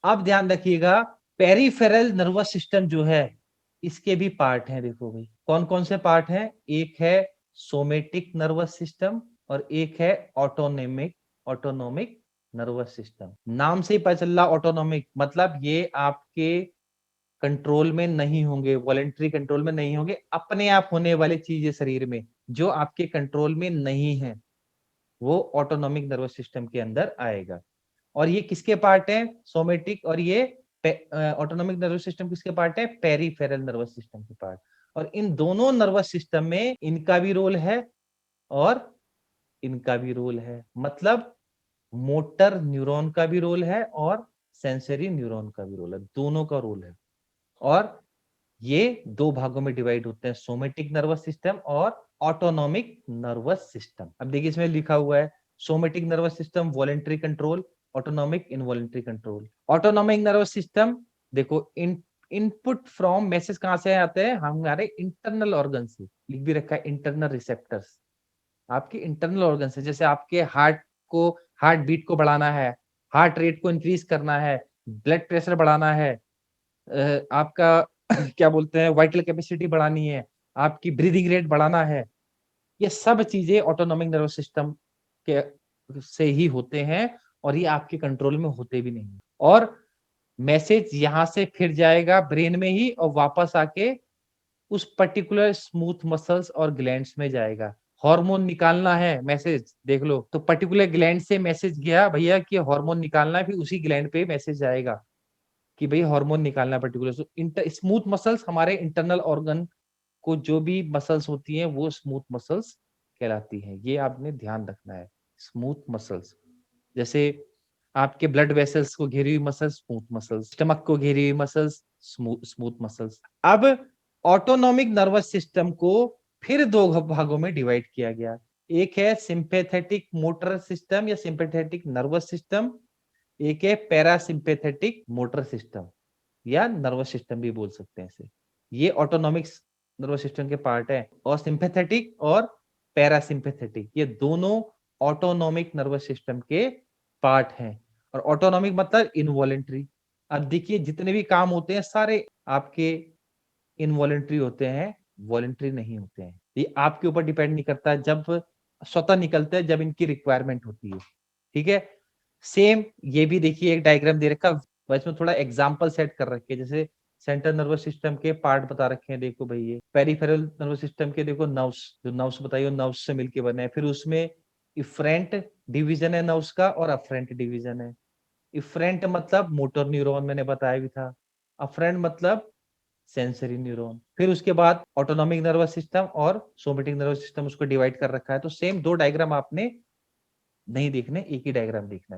अब ध्यान रखिएगा, पेरिफेरल नर्वस सिस्टम जो है इसके भी पार्ट हैं। देखो भाई कौन कौन से पार्ट हैं, एक है सोमेटिक नर्वस सिस्टम और एक है ऑटोनोमिक ऑटोनोमिक नर्वस सिस्टम। नाम से ही पता चल रहा, ऑटोनोमिक मतलब ये आपके कंट्रोल में नहीं होंगे, वॉलेंट्री कंट्रोल में नहीं होंगे, अपने आप होने वाली चीजें शरीर में जो आपके कंट्रोल में नहीं है वो ऑटोनोमिक नर्वस सिस्टम के अंदर आएगा। और ये किसके पार्ट है, सोमेटिक, और ये ऑटोनोमिक नर्वस सिस्टम किसके पार्ट है, पेरिफेरल नर्वस सिस्टम के पार्ट। और इन दोनों नर्वस सिस्टम में इनका भी रोल है और इनका भी रोल है, मतलब मोटर न्यूरॉन का भी रोल है और सेंसरी न्यूरॉन का भी रोल है, दोनों का रोल है। और ये दो भागों में डिवाइड होते हैं, सोमेटिक नर्वस सिस्टम और ऑटोनोमिक नर्वस सिस्टम। अब देखिए इसमें लिखा हुआ है somatic nervous system voluntary control, autonomic involuntary control. Autonomic nervous system देखो इनपुट फ्रॉम मैसेज कहां से आते हैं, हमारे इंटरनल ऑर्गन से, लिख भी रखा है इंटरनल रिसेप्टर्स, आपके इंटरनल ऑर्गन से। जैसे आपके हार्ट बीट को बढ़ाना है, हार्ट रेट को इंक्रीज करना है, ब्लड प्रेशर बढ़ाना है, आपका क्या बोलते हैं वाइटल कैपेसिटी बढ़ानी है, आपकी ब्रीदिंग रेट बढ़ाना है, ये सब चीजें ऑटोनोमिक नर्वस सिस्टम के से ही होते हैं और ये आपके कंट्रोल में होते भी नहीं। और मैसेज यहाँ से फिर जाएगा ब्रेन में ही और वापस आके उस पर्टिकुलर स्मूथ मसल्स और ग्लैंड्स में जाएगा। हार्मोन निकालना है, मैसेज देख लो, तो पर्टिकुलर ग्लैंड से मैसेज गया भैया कि हार्मोन निकालना है, फिर उसी ग्लैंड पे मैसेज जाएगा कि भाई हार्मोन निकालना है पर्टिकुलर। सो स्मूथ मसल्स हमारे इंटरनल ऑर्गन को जो भी मसल्स होती हैं वो स्मूथ मसल्स कहलाती हैं, ये आपने ध्यान रखना है। स्मूथ मसल्स जैसे आपके ब्लड वेसल्स को घेरी हुई मसल्स स्मूथ मसल्स, स्टमक को घेरी हुई मसल्स स्मूथ मसल्स। अब ऑटोनोमिक नर्वस सिस्टम को फिर दो भागों में डिवाइड किया गया, एक है सिंपैथेटिक मोटर सिस्टम या सिंपैथेटिक नर्वस सिस्टम, एक है पैरासिम्पैथेटिक मोटर सिस्टम या नर्वस सिस्टम भी बोल सकते हैं इसे। ये ऑटोनोमिक नर्वस सिस्टम के पार्ट है। और सिंपैथेटिक और पैरासिम्पैथेटिक ये दोनों ऑटोनोमिक नर्वस सिस्टम के पार्ट हैं। और ऑटोनोमिक मतलब इनवॉलेंट्री। अब देखिए जितने भी काम होते हैं सारे आपके इनवॉलेंट्री होते हैं, वॉलेंट्री नहीं होते हैं। ये आपके ऊपर डिपेंड नहीं करता, जब स्वतः निकलते हैं जब इनकी रिक्वायरमेंट होती है। ठीक है, सेम ये भी देखिए एक डायग्राम दे रखा, इसमें थोड़ा एग्जांपल सेट कर रखे, जैसे सेंट्रल नर्वस सिस्टम के पार्ट बता रखे हैं, देखो भाई ये पेरिफेरल नर्वस सिस्टम के देखो नर्व्स, जो नर्व्स बताइए नर्व्स से मिलके बने हैं। फिर उसमें इफरेंट डिवीजन है नर्व्स का और अफरेंट डिवीजन है। इफरेंट मतलब मोटर न्यूरॉन मैंने बताया भी था, अफरेंट मतलब सेंसरी न्यूरॉन। फिर उसके बाद ऑटोनोमिक नर्वस सिस्टम और सोमेटिक नर्वस सिस्टम उसको डिवाइड कर रखा है। तो सेम दो डायग्राम आपने नहीं देखने, एक ही डायग्राम देखना है।